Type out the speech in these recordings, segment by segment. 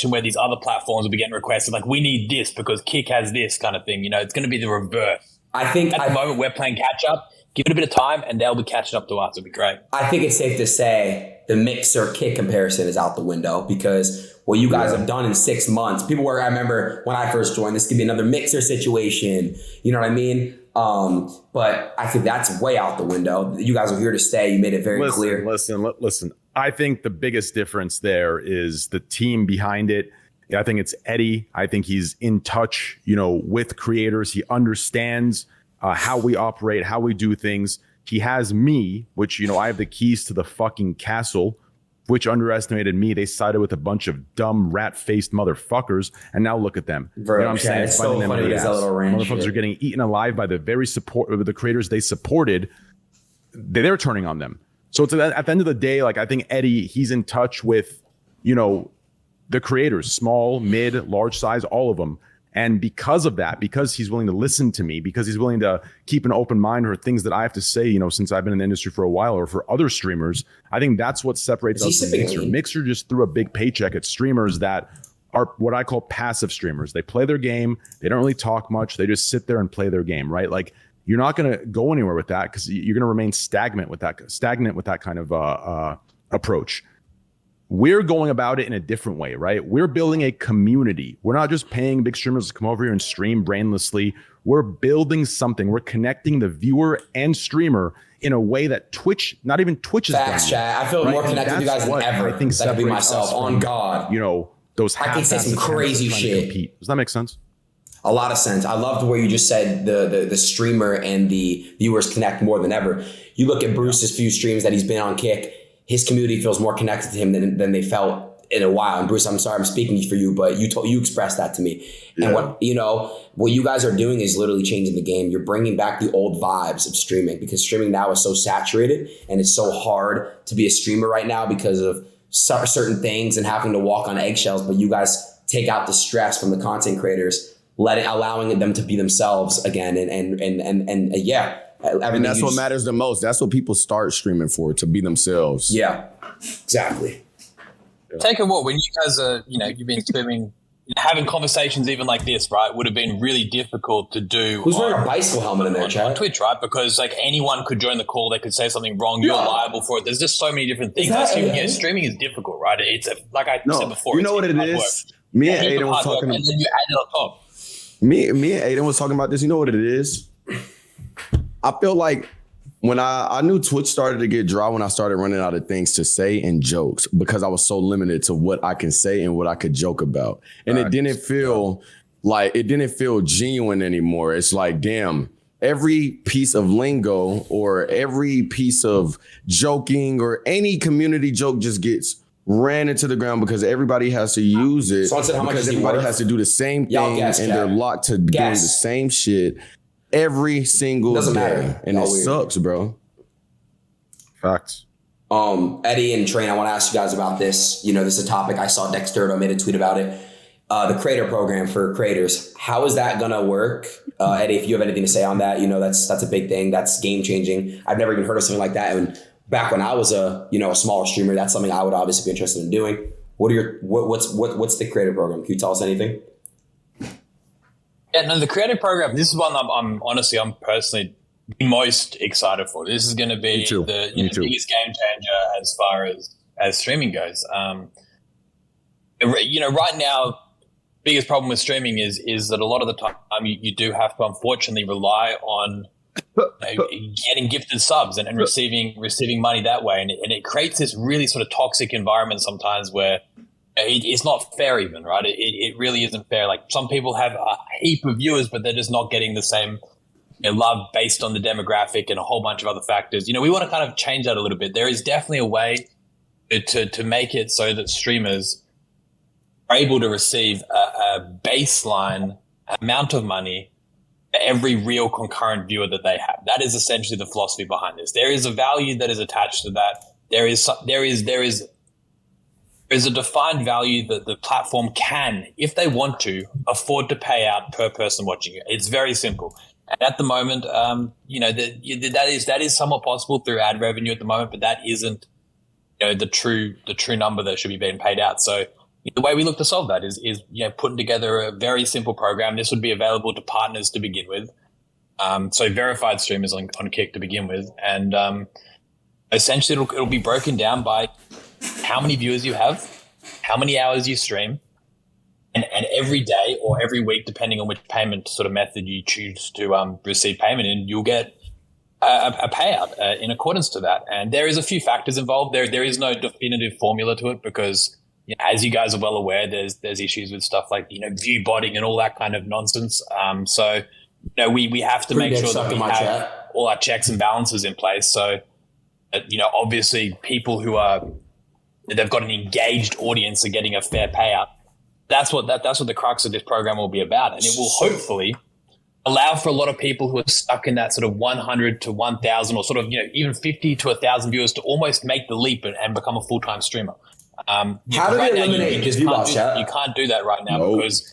where these other platforms will be getting requested, like, we need this because Kick has this kind of thing. You know, it's going to be the reverse. I think at the moment we're playing catch up. Give it a bit of time and they'll be catching up to us. It'll be great. I think it's safe to say the Mixer Kick comparison is out the window because what you guys have done in 6 months, people were, I remember when I first joined, this could be another Mixer situation. You know what I mean? But I think that's way out the window. You guys are here to stay. You made it very clear. Listen. I think the biggest difference there is the team behind it. I think it's Eddie. I think he's in touch, with creators. He understands how we operate, how we do things. He has me, which, I have the keys to the fucking castle, which underestimated me. They sided with a bunch of dumb rat-faced motherfuckers, and now look at them. Bro, you know what I'm saying? It's so funny. Motherfuckers are getting eaten alive by the very the creators they supported. They're turning on them. So it's at the end of the day, like, I think Eddie, he's in touch with, the creators, small, mid, large size, all of them. And because of that, because he's willing to listen to me, because he's willing to keep an open mind for things that I have to say, since I've been in the industry for a while, or for other streamers, I think that's what separates us from Mixer. Mixer just threw a big paycheck at streamers that are what I call passive streamers. They play their game. They don't really talk much. They just sit there and play their game, right? Like, you're not going to go anywhere with that because you're going to remain stagnant with that kind of approach. We're going about it in a different way, right? We're building a community. We're not just paying big streamers to come over here and stream brainlessly. We're building something. We're connecting the viewer and streamer in a way that Twitch, not even Twitch is done. Facts, chat. I feel more connected with you guys than ever. I think that could be myself. On God. Those I can say some crazy shit. Does that make sense? A lot of sense. I loved where you just said the streamer and the viewers connect more than ever. You look at Bruce's few streams that he's been on Kick, his community feels more connected to him than they felt in a while. And Bruce, I'm sorry I'm speaking for you, but you expressed that to me. Yeah. And what you guys are doing is literally changing the game. You're bringing back the old vibes of streaming because streaming now is so saturated and it's so hard to be a streamer right now because of certain things and having to walk on eggshells. But you guys take out the stress from the content creators, allowing them to be themselves again. And yeah. And that's what matters the most. That's what people start streaming for, to be themselves. Yeah, exactly. Take a walk when you guys are, you've been streaming, having conversations even like this, right? Would have been really difficult to do. Who's wearing a bicycle helmet in there, Chad? On Twitch, right? Because like anyone could join the call, they could say something wrong. You're liable for it. There's just so many different things. Streaming is difficult, right? It's like I said before. You know what it is? Me and Adin was talking about. And then you add it on top. Me and Adin was talking about this. You know what it is? I feel like when I knew Twitch started to get dry when I started running out of things to say and jokes because I was so limited to what I can say and what I could joke about. And it didn't feel genuine anymore. It's like, damn, every piece of lingo or every piece of joking or any community joke just gets ran into the ground because everybody has to use it because everybody has to do the same thing and they're locked to doing the same shit every single day. And it sucks, bro. Facts. Eddie and Train, I want to ask you guys about this. This is a topic. I saw Dexterdo made a tweet about it. The creator program for creators. How is that going to work? Eddie, if you have anything to say on that, that's a big thing. That's game changing. I've never even heard of something like that. And back when I was a smaller streamer, that's something I would obviously be interested in doing. What's the creator program? Can you tell us anything? Yeah, no, the creative program, this is one I'm personally the most excited for. This is going to be the biggest game changer as far as streaming goes. Right now, biggest problem with streaming is that a lot of the time you do have to unfortunately rely on getting gifted subs and receiving money that way. And it creates this really sort of toxic environment sometimes where it's not fair even, right? It really isn't fair. Like some people have a heap of viewers, but they're just not getting the same love based on the demographic and a whole bunch of other factors. We want to kind of change that a little bit. There is definitely a way to make it so that streamers are able to receive a baseline amount of money for every real concurrent viewer that they have. That is essentially the philosophy behind this. There is a value that is attached to that. There is a defined value that the platform can, if they want to, afford to pay out per person watching it. It's very simple. And at the moment, that is somewhat possible through ad revenue at the moment, but that isn't, the true number that should be being paid out. So the way we look to solve that is putting together a very simple program. This would be available to partners to begin with. So verified streamers on Kick to begin with. And essentially it'll be broken down by how many viewers you have, how many hours you stream, and every day or every week, depending on which payment sort of method you choose to receive payment in, you'll get a payout in accordance to that. And there is a few factors involved. There is no definitive formula to it because, as you guys are well aware, there's issues with stuff like view botting and all that kind of nonsense. So we have to make sure that we have all our checks and balances in place. So obviously people they've got an engaged audience are getting a fair payout. That's what the crux of this program will be about, and it will hopefully allow for a lot of people who are stuck in that sort of 100 to 1,000 or sort of even 50 to 1,000 viewers to almost make the leap and become a full-time streamer. How do they eliminate this view box chat? You can't do that right now because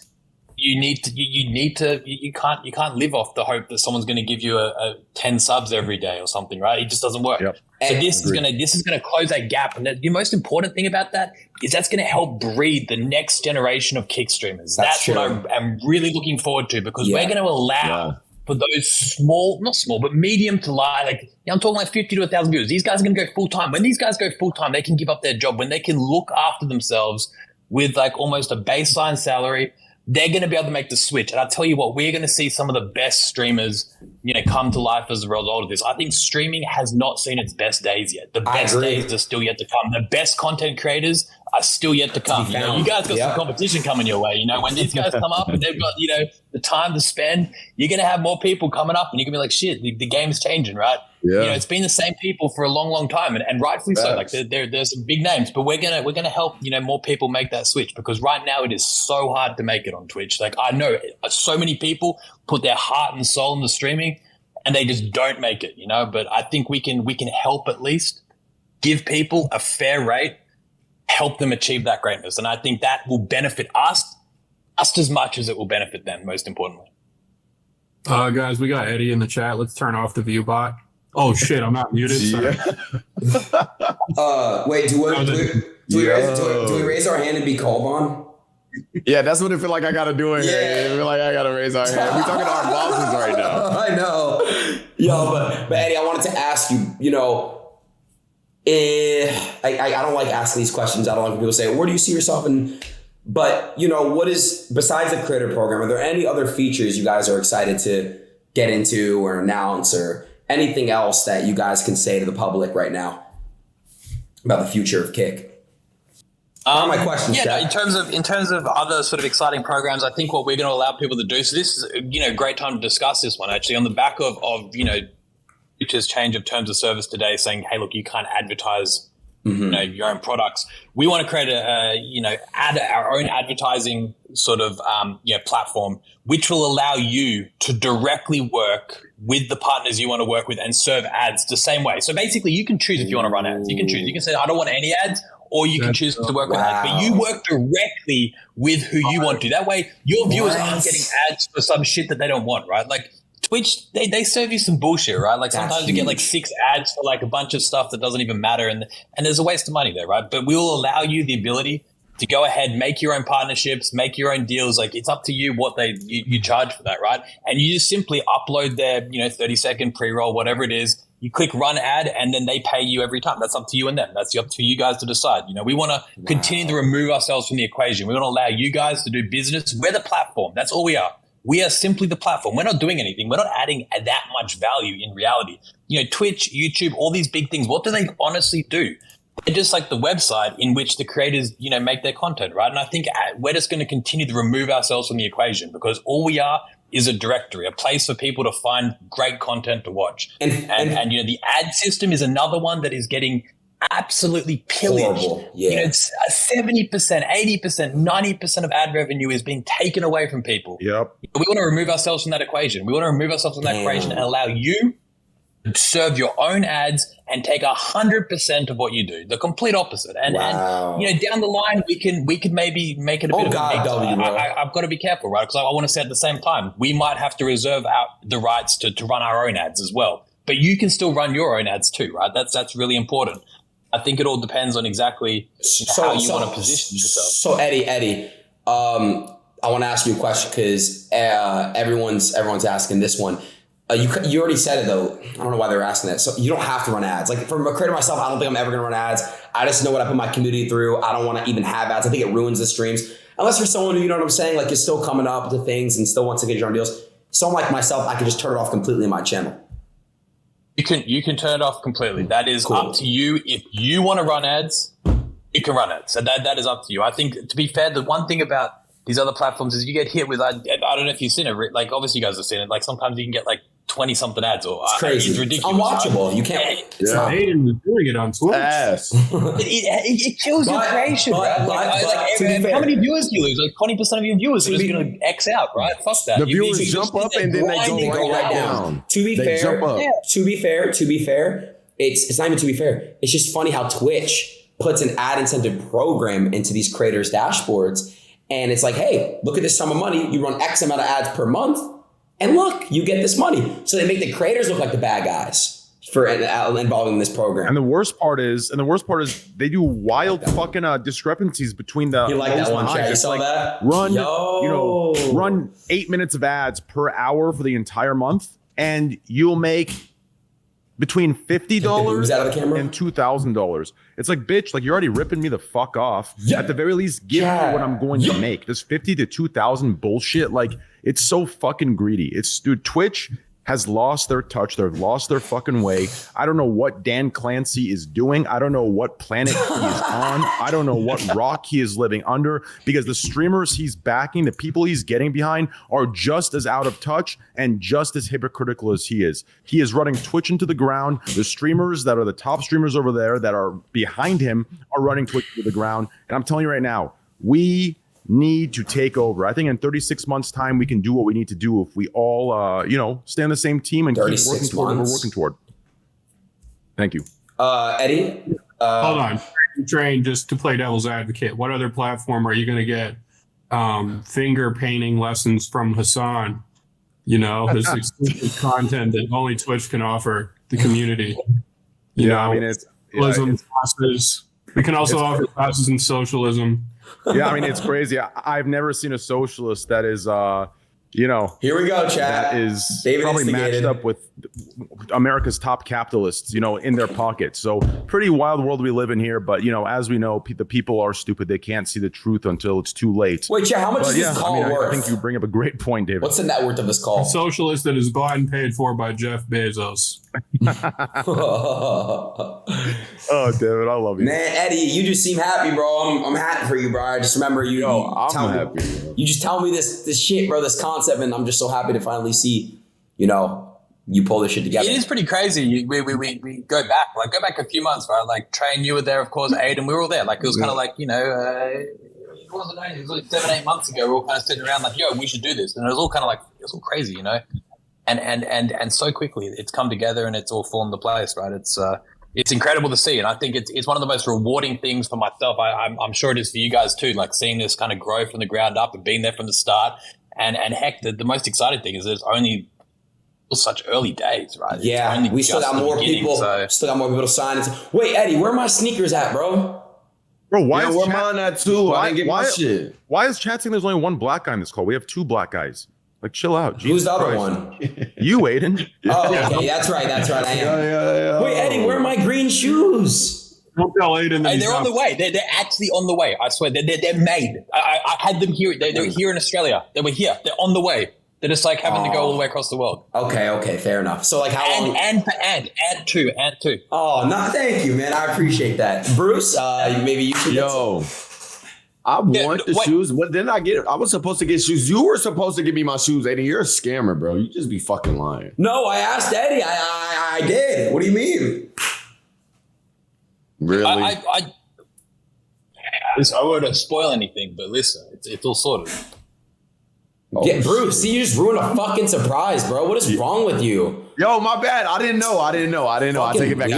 you can't live off the hope that someone's going to give you a 10 subs every day or something, right? It just doesn't work. Yep. So this is going to close that gap. And the most important thing about that is that's going to help breed the next generation of Kick streamers. That's what I'm really looking forward to because we're going to allow for those not small, but medium to large, I'm talking like 50 to 1,000 viewers. These guys are going to go full time. When these guys go full time, they can give up their job. When they can look after themselves with almost a baseline salary, they're going to be able to make the switch. And I'll tell you what, we're going to see some of the best streamers, come to life as a result of this. I think streaming has not seen its best days yet. The best days are still yet to come. The best content creators are still yet to come. You guys got some competition coming your way. When these guys come up and they've got, the time to spend, you're going to have more people coming up and you're going to be like, shit, the game's changing, right? Yeah. It's been the same people for a long, long time, and rightfully so. There's some big names, but we're gonna help more people make that switch because right now it is so hard to make it on Twitch. I know so many people put their heart and soul into streaming, and they just don't make it. But I think we can help at least give people a fair rate, help them achieve that greatness, and I think that will benefit us just as much as it will benefit them. Most importantly, guys, we got Eddie in the chat. Let's turn off the view bot. Oh shit, I'm not muted. Sorry. Wait, do we raise our hand and be called on? Yeah, that's what it feel like I gotta do it. Yeah. I feel like I gotta raise our hand. We talking to our bosses right now. I know. Yo, but Eddie, I wanted to ask you, I don't like asking these questions. I don't like when people say, where do you see yourself in? But, what is, besides the creator program, are there any other features you guys are excited to get into or announce or anything else that you guys can say to the public right now about the future of Kick? My questions. Yeah, in terms of other sort of exciting programs, I think what we're going to allow people to do. So this is a great time to discuss this one actually on the back of Twitch's change of terms of service today, saying, hey, look, you can't advertise your own products. We want to create add our own advertising sort of platform, which will allow you to directly work with the partners you want to work with and serve ads the same way. So basically, you can choose if you want to run ads. You can choose. You can say, I don't want any ads, or you can choose to work with ads. But you work directly with who you want to. That way, your viewers aren't getting ads for some shit that they don't want, right? Twitch, they serve you some bullshit, right? Sometimes you get 6 ads for a bunch of stuff that doesn't even matter, and there's a waste of money there, right? But we will allow you the ability to go ahead, make your own partnerships, make your own deals. It's up to you what you charge for that, right? And you just simply upload their 30-second pre-roll, whatever it is. You click run ad, and then they pay you every time. That's up to you and them. That's up to you guys to decide. We want to continue to remove ourselves from the equation. We want to allow you guys to do business. We're the platform. That's all we are. We are simply the platform. We're not doing anything. We're not adding that much value in reality. Twitch, YouTube, all these big things, what do they honestly do? They're just like the website in which the creators, make their content, right? And I think we're just going to continue to remove ourselves from the equation because all we are is a directory, a place for people to find great content to watch. And the ad system is another one that is getting absolutely pillaged. It's 70%, 80%, 90% of ad revenue is being taken away from people. Yep. We want to remove ourselves from that equation. We want to remove ourselves from that equation and allow you to serve your own ads and take 100% of what you do. The complete opposite. And down the line we can maybe make it a bit of a mix. I've got to be careful, right? Because I want to say at the same time, we might have to reserve the rights to run our own ads as well. But you can still run your own ads too, right? That's really important. I think it all depends on exactly how you want to position yourself. So Eddie, I want to ask you a question because everyone's asking this one. You already said it though. I don't know why they're asking that. So you don't have to run ads. Like from a creator myself, I don't think I'm ever gonna run ads. I just know what I put my community through. I don't want to even have ads. I think it ruins the streams. Unless you're someone who, you know what I'm saying, like is still coming up to things and still wants to get your own deals. Someone like myself, I can just turn it off completely in my channel. You can turn it off completely. That is up to you. If you want to run ads, you can run ads. So that is up to you. I think, to be fair, the one thing about these other platforms is you get hit with, I don't know if you've seen it, like obviously you guys have seen it, like sometimes you can get like 20 something ads or it's crazy. It's ridiculous. Unwatchable. Right? You can't. It's not. Aiden was doing it on Twitch. It kills your creation, right? How many viewers do you lose? Like 20% of your viewers are just going to X out, right? Fuck that. The viewers jump up and then they go right down. To be fair, it's not even to be fair. It's just funny how Twitch puts an ad incentive program into these creators' dashboards. And it's like, hey, look at this sum of money. You run X amount of ads per month. And look, you get this money. So they make the creators look like the bad guys for involving this program. And the worst part is they do wild fucking discrepancies between the. You like that one, chat? You saw that? Run 8 minutes of ads per hour for the entire month, and you'll make between $50 and $2,000. It's like, bitch, like you're already ripping me the fuck off. Yeah. At the very least, give me what I'm going to make. This 50 to 2,000 bullshit, like it's so fucking greedy. Dude, Twitch has lost their touch. They've lost their fucking way. I don't know what Dan Clancy is doing. I don't know what planet he is on. I don't know what rock he is living under, because the streamers he's backing, the people he's getting behind are just as out of touch and just as hypocritical as he is. He is running Twitch into the ground. The streamers that are the top streamers over there that are behind him are running Twitch into the ground. And I'm telling you right now, we need to take over. I think in 36 months time, we can do what we need to do if we all, stay on the same team and keep working toward what we're working toward. Thank you. Eddie? Hold on. Train, just to play devil's advocate, what other platform are you going to get finger painting lessons from Hassan? This exclusive content that only Twitch can offer the community. Classes. We can also offer classes in socialism. Yeah, I mean, it's crazy. I've never seen a socialist that is, here we go, chat. That is David probably matched up with America's top capitalists, in their pockets. So pretty wild world we live in here. But, as we know, the people are stupid. They can't see the truth until it's too late. Wait, chat, how much is this call worth? I think you bring up a great point, David. What's the net worth of this call? A socialist that is bought and paid for by Jeff Bezos. Oh, David, I love you. Man, Eddie, you just seem happy, bro. I'm happy for you, bro. I just remember you. I'm happy, bro. You just tell me this shit, bro, this concept, and I'm just so happy to finally see, you pull this shit together. It is pretty crazy. We go back a few months, right? Like Train, you were there, of course. Aiden, we were all there. Like it was kind of like, it wasn't only, it was like 7-8 months ago. We were all kind of sitting around like, yo, we should do this, and it was all kind of like, it was all crazy, and so quickly it's come together and it's all fallen into place, right? It's incredible to see, and I think it's one of the most rewarding things for myself. I'm sure it is for you guys too, like seeing this kind of grow from the ground up and being there from the start. And heck, the most exciting thing is there's only such early days, right? Yeah, we still got more people. Still got more people to sign. Wait, Eddie, where are my sneakers at, bro? Bro, why is where mine at too? I didn't get my shit. Why is chat saying there's only one black guy in this call? We have two black guys. Like, chill out. Who's the other one? You, Aiden. Oh, okay. That's right. I am. Yeah. Wait, Eddie, where are my green shoes? Don't tell Aiden. Hey, they're on the way. They're actually on the way. I swear. They're made. I had them here. They're here in Australia. They were here. They're on the way. They're just like having to go all the way across the world. Okay. Fair enough. So like how long? And two. Oh, no, thank you, man. I appreciate that. Bruce, maybe you should. Yo. I want the shoes. What didn't I get? I was supposed to get shoes. You were supposed to give me my shoes, Eddie. You're a scammer, bro. You just be fucking lying. No, I asked Eddie. I did. What do you mean? Really? I wouldn't spoil anything, but listen, it's all sorted. Yeah, Bruce, see, you just ruined a fucking surprise, bro. What is wrong with you? Yo, my bad. I didn't know. I take it back.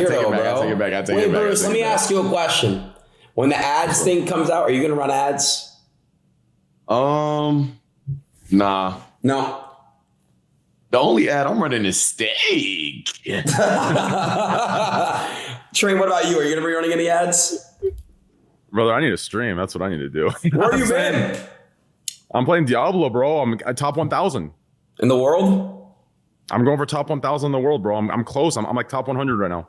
Wait, Bruce, let me ask you a question. When the ads thing comes out, are you gonna run ads? Nah. No. The only ad I'm running is steak. Train, what about you? Are you gonna be running any ads? Brother, I need to stream. That's what I need to do. Where have you been? I'm playing Diablo, bro. I'm at top 1,000. In the world? I'm going for top 1,000 in the world, bro. I'm close. I'm like top 100 right now.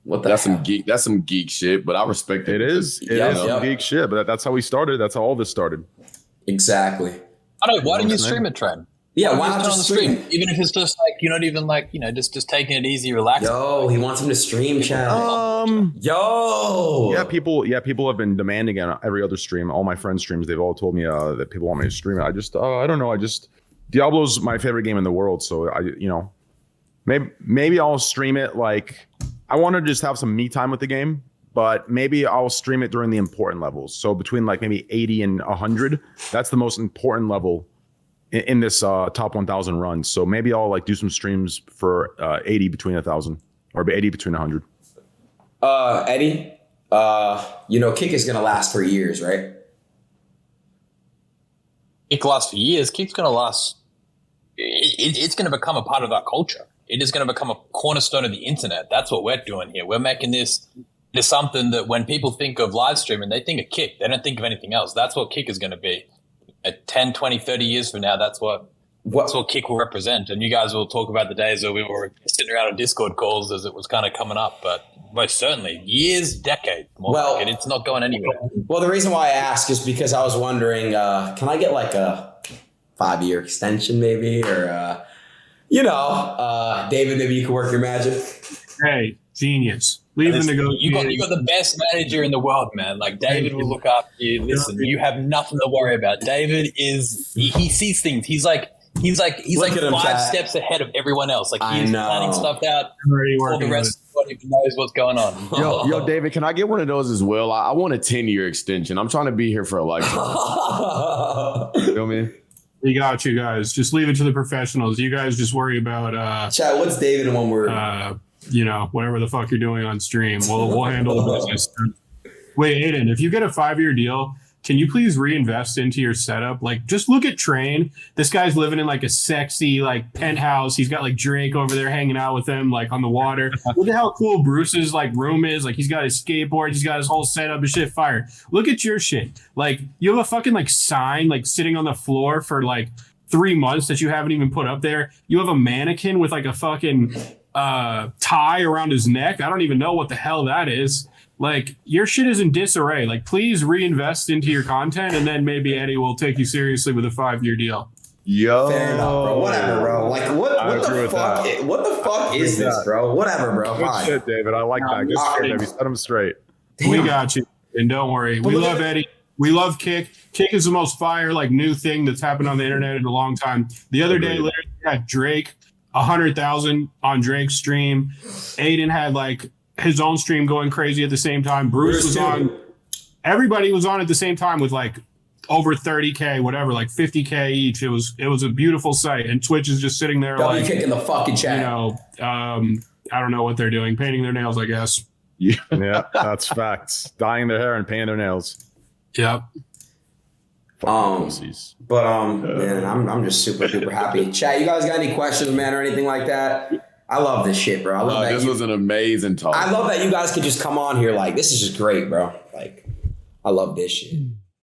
What the That's hell? some geek. That's some geek shit, but I respect it. It is. It Yep, is some yep. geek shit, but that's how we started. That's how all this started. Exactly. I don't know. Why don't you What's the stream name? it, Trent? Yeah, why Just not turn on just the stream? Even if it's just like, you're not even like, just taking it easy, relaxing. Yo, he wants him to stream, chat. Yo. Yeah, people have been demanding on every other stream. All my friends' streams, they've all told me that people want me to stream it. I just, I don't know. Diablo's my favorite game in the world, so maybe I'll stream it. Like, I want to just have some me time with the game, but maybe I'll stream it during the important levels. So between like maybe 80 and 100, that's the most important level in this top 1,000 run. So maybe I'll like do some streams for 80 between 1,000 or 80 between 100. Eddie, Kick is gonna last for years, right? Kick lasts for years. Kick's going to last. It's going to become a part of our culture. It is going to become a cornerstone of the internet. That's what we're doing here. We're making this something that when people think of live streaming, they think of Kick. They don't think of anything else. That's what Kick is going to be. At 10, 20, 30 years from now, that's what Kick will represent. And you guys will talk about the days where we were sitting around on Discord calls as it was kind of coming up. But most certainly, years, decades. It's not going anywhere. Well, the reason why I ask is because I was wondering, can I get like a 5-year extension maybe? Or, David, maybe you can work your magic. Hey, genius. Leave the negotiation. You got the best manager in the world, man. Like, David will look after you. Listen, you have nothing to worry about. David is he sees things. He's like Look at him, 5 chat. steps ahead of everyone else. Like, I he's know. planning stuff out Already before the working rest of the even knows what's going on. Yo, David, can I get one of those as well? I want a 10-year extension. I'm trying to be here for a lifetime. You feel me? We got you guys. Just leave it to the professionals. You guys just worry about Chat, what's David in one word? whatever the fuck you're doing on stream. We'll handle the business. Wait, Aiden, if you get a 5-year deal, can you please reinvest into your setup? Like, just look at Train. This guy's living in like a sexy like penthouse. He's got like Drake over there hanging out with him, like on the water. Look at how cool Bruce's like room is. Like, he's got his skateboard. He's got his whole setup and shit fire. Look at your shit. Like, you have a fucking like sign like sitting on the floor for like 3 months that you haven't even put up there. You have a mannequin with like a fucking tie around his neck. I don't even know what the hell that is. Like, your shit is in disarray. Like, please reinvest into your content, and then maybe Eddie will take you seriously with a 5-year deal. Yo. Fair enough, bro. Whatever, bro. Like, what agree the with fuck? that. What the fuck is this, bro? Whatever, bro. Good Fine. shit, David. I like that. Good shit, David. Set him straight. Damn. We got you. And don't worry. We look love at- Eddie. We love Kick. Kick is the most fire, like, new thing that's happened on the internet in a long time. The other day, literally, we had Drake, 100,000 on Drake's stream. Aiden had, like, his own stream going crazy at the same time. Bruce was on. Everybody was on at the same time with, like, over 30K, whatever, like 50K each. It was a beautiful sight. And Twitch is just sitting there, W like, kick in the fucking chat. I don't know what they're doing. Painting their nails, I guess. Yeah, that's facts. Dyeing their hair and painting their nails. Yep. Pussies. Man, I'm just super duper happy. Chat, you guys got any questions, man, or anything like that? I love this shit, bro. I love that. This was an amazing talk. I love that you guys could just come on here. Like, this is just great, bro. Like, I love this shit.